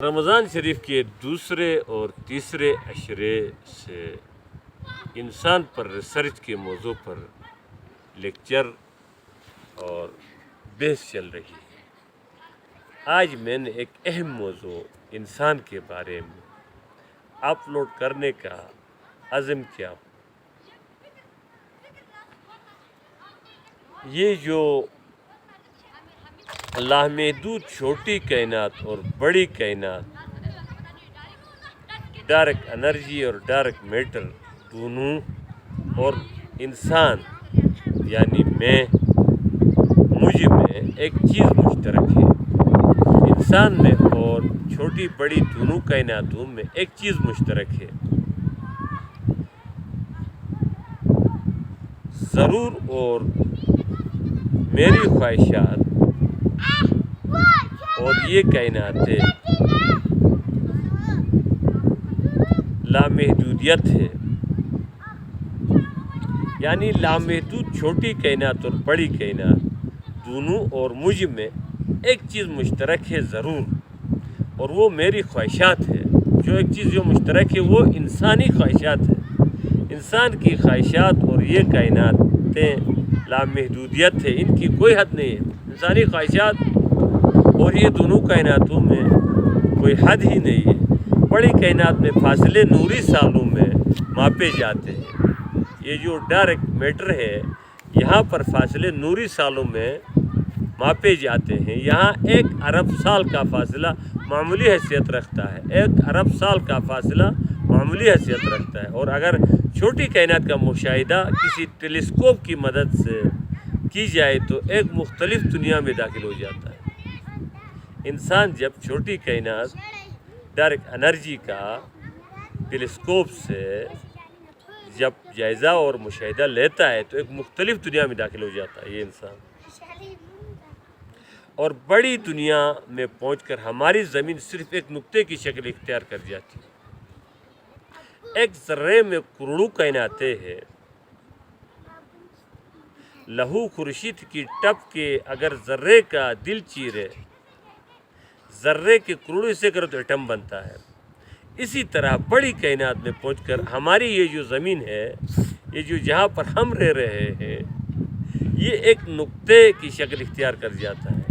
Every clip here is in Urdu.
رمضان شریف کے دوسرے اور تیسرے عشرے سے انسان پر ریسرچ کے موضوع پر لیکچر اور بحث چل رہی ہے۔ آج میں نے ایک اہم موضوع انسان کے بارے میں اپلوڈ کرنے کا عزم کیا۔ یہ جو لامحدود چھوٹی کائنات اور بڑی کائنات، ڈارک انرجی اور ڈارک میٹر دونوں، اور انسان یعنی مجھ میں ایک چیز مشترک ہے۔ انسان میں اور چھوٹی بڑی دونوں کائناتوں میں ایک چیز مشترک ہے۔ ضرور اور میری خواہشات اور یہ کائناتیں لامحدودیت ہے، یعنی لامحدود چھوٹی کائنات اور بڑی کائنات دونوں اور مجھ میں ایک چیز مشترک ہے ضرور، اور وہ میری خواہشات ہے۔ جو ایک چیز جو مشترک ہے وہ انسانی خواہشات ہے۔ انسان کی خواہشات اور یہ کائناتیں لامحدودیت ہے، ان کی کوئی حد نہیں ہے۔ انسانی خواہشات اور یہ دونوں کائناتوں میں کوئی حد ہی نہیں ہے۔ بڑی کائنات میں فاصلے نوری سالوں میں ماپے جاتے ہیں۔ یہ جو ڈارک میٹر ہے یہاں پر فاصلے نوری سالوں میں ماپے جاتے ہیں۔ یہاں 1 ارب سال کا فاصلہ معمولی حیثیت رکھتا ہے۔ 1 ارب سال کا فاصلہ معمولی حیثیت رکھتا ہے، اور اگر چھوٹی کائنات کا مشاہدہ کسی ٹیلیسکوپ کی مدد سے کی جائے تو ایک مختلف دنیا میں داخل ہو جاتا ہے۔ انسان جب چھوٹی کائنات ڈارک انرجی کا ٹیلیسکوپ سے جب جائزہ اور مشاہدہ لیتا ہے تو ایک مختلف دنیا میں داخل ہو جاتا ہے یہ انسان، اور بڑی دنیا میں پہنچ کر ہماری زمین صرف ایک نقطے کی شکل اختیار کر جاتی ہے۔ ایک ذرے میں کروڑوں کائناتیں ہیں۔ لہو خورشید کی ٹپ کے اگر ذرے کا دل چیرے، ذرے کے کروڑوں حصے کرو تو ایٹم بنتا ہے۔ اسی طرح بڑی کائنات میں پہنچ کر ہماری یہ جو زمین ہے، یہ جو جہاں پر ہم رہ رہے ہیں، یہ ایک نقطے کی شکل اختیار کر جاتا ہے۔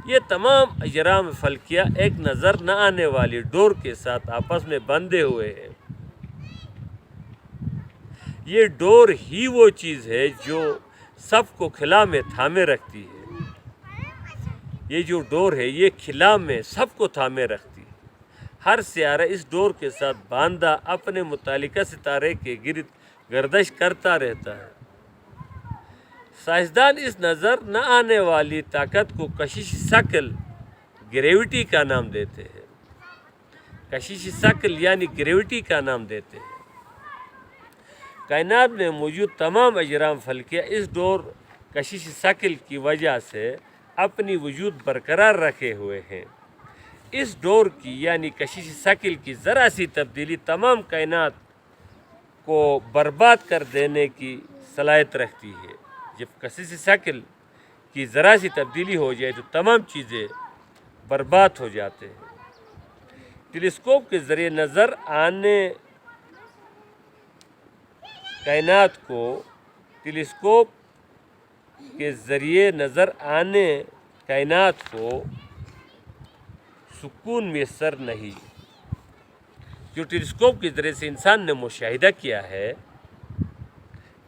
یہ تمام اجرام فلکیہ ایک نظر نہ آنے والی ڈور کے ساتھ آپس میں بندھے ہوئے ہیں۔ یہ ڈور ہی وہ چیز ہے جو سب کو خلا میں تھامے رکھتی ہے۔ یہ جو ڈور ہے یہ خلا میں سب کو تھامے رکھتی ہے۔ ہر سیارہ اس ڈور کے ساتھ باندھا اپنے متعلقہ ستارے کے گرد گردش کرتا رہتا ہے۔ سائنسدان اس نظر نہ آنے والی طاقت کو کشش ثقل گریوٹی کا نام دیتے ہیں۔ کشش ثقل یعنی گریوٹی کا نام دیتے ہیں۔ کائنات میں موجود تمام اجرام فلکیہ اس ڈور کشش ثقل کی وجہ سے اپنی وجود برقرار رکھے ہوئے ہیں۔ اس ڈور کی یعنی کشش ثقل کی ذرا سی تبدیلی تمام کائنات کو برباد کر دینے کی صلاحیت رکھتی ہے۔ جب کشش ثقل کی ذرا سی تبدیلی ہو جائے تو تمام چیزیں برباد ہو جاتے ہیں۔ ٹیلیسکوپ کے ذریعے نظر آنے کائنات کو ٹیلیسکوپ کے ذریعے نظر آنے کائنات کو سکون میسر نہیں۔ جو ٹیلیسکوپ کے ذریعے سے انسان نے مشاہدہ کیا ہے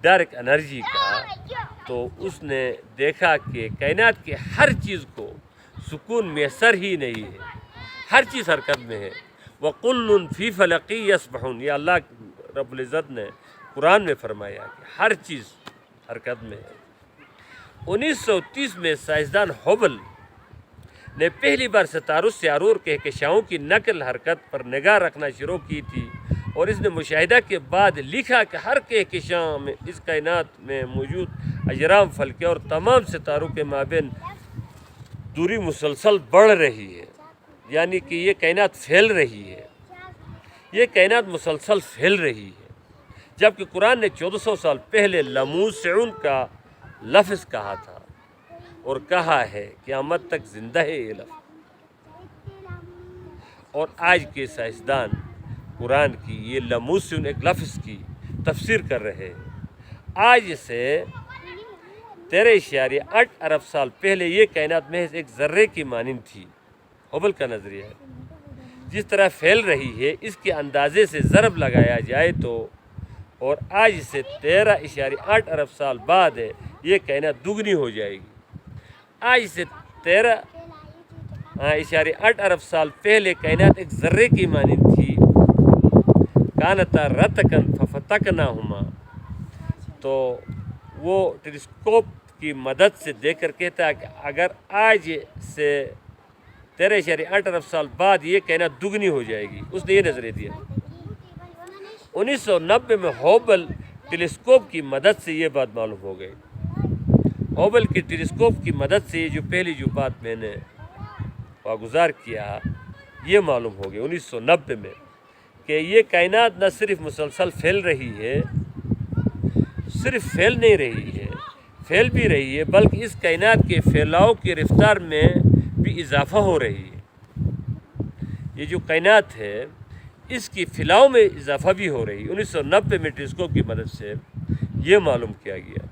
ڈارک انرجی کا، تو اس نے دیکھا کہ کائنات کے ہر چیز کو سکون میسر ہی نہیں ہے۔ ہر چیز حرکت میں ہے۔ وَقُلٌّ فِي فَلَقٍ يَسْبَحُونَ، یہ اللہ رب العزت نے قرآن میں فرمایا کہ ہر چیز حرکت میں ہے۔ 1930 میں سائنسدان ہبل نے پہلی بار ستاروں سیاروں اور کہکشاؤں کی نقل حرکت پر نگاہ رکھنا شروع کی تھی، اور اس نے مشاہدہ کے بعد لکھا کہ ہر کہکشاں میں اس کائنات میں موجود اجرام فلکیہ اور تمام ستاروں کے مابین دوری مسلسل بڑھ رہی ہے، یعنی کہ یہ کائنات پھیل رہی ہے۔ یہ کائنات مسلسل پھیل رہی ہے، جبکہ قرآن نے 1400 سال پہلے لموسعون کا لفظ کہا تھا، اور کہا ہے قیامت تک زندہ ہے یہ لفظ۔ اور آج کے سائنسدان قرآن کی یہ لموسن ایک لفظ کی تفسیر کر رہے ہیں۔ آج سے 13.8 ارب سال پہلے یہ کائنات محض ایک ذرے کی مانند تھی۔ ہبل کا نظریہ ہے، جس طرح پھیل رہی ہے اس کے اندازے سے ضرب لگایا جائے تو، اور آج سے 13.8 ارب سال بعد یہ کائنات دگنی ہو جائے گی۔ آج سے 13.8 ارب سال پہلے کائنات ایک ذرے کی مانند تھی۔ کانتا رتقن ففتقناہما، تو وہ ٹیلیسکوپ کی مدد سے دیکھ کر کہتا ہے کہ اگر آج سے 13.8 ارب سال بعد یہ کائنات دگنی ہو جائے گی، اس نے یہ نظریہ دیا۔ 1990 میں ہوبل ٹیلیسکوپ کی مدد سے یہ بات معلوم ہو گئی۔ ہوبل کی ٹیلیسکوپ کی مدد سے جو پہلی جو بات میں نے واگزار کیا یہ معلوم ہو گئی 1990 میں، کہ یہ کائنات نہ صرف مسلسل پھیل رہی ہے، صرف پھیل نہیں رہی ہے، پھیل بھی رہی ہے، بلکہ اس کائنات کے پھیلاؤ کی رفتار میں بھی اضافہ ہو رہی ہے۔ یہ جو کائنات ہے اس کی پھیلاؤ میں اضافہ بھی ہو رہی ہے۔ 1990 میں ٹیلیسکوپ کی مدد سے یہ معلوم کیا گیا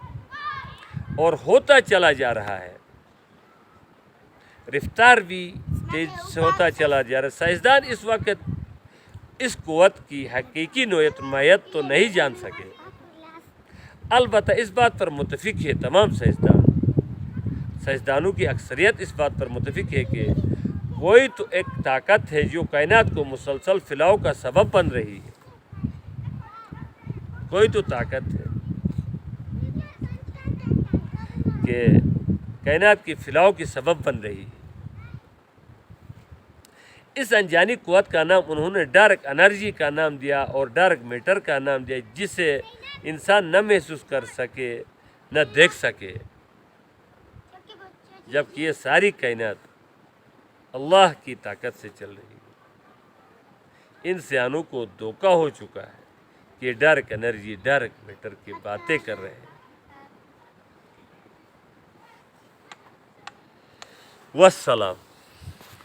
اور ہوتا چلا جا رہا ہے، رفتار بھی تیز سے ہوتا چلا جا رہا ہے۔ سائنسدان اس وقت اس قوت کی حقیقی نوعیت ماہیت تو نہیں جان سکے، البتہ اس بات پر متفق ہے تمام سائنسدانوں کی اکثریت اس بات پر متفق ہے کہ کوئی تو ایک طاقت ہے جو کائنات کو مسلسل پھیلاؤ کا سبب بن رہی ہے۔ کوئی تو طاقت ہے کہ کائنات کی پھیلاؤ کی سبب بن رہی ہے۔ اس انجانی قوت کا نام انہوں نے ڈارک انرجی کا نام دیا اور ڈارک میٹر کا نام دیا، جسے انسان نہ محسوس کر سکے نہ دیکھ سکے، جبکہ یہ ساری کائنات اللہ کی طاقت سے چل رہی ہے۔ انسانوں کو دھوکہ ہو چکا ہے کہ یہ ڈارک انرجی ڈارک میٹر کی باتیں کر رہے ہیں۔ والسلام۔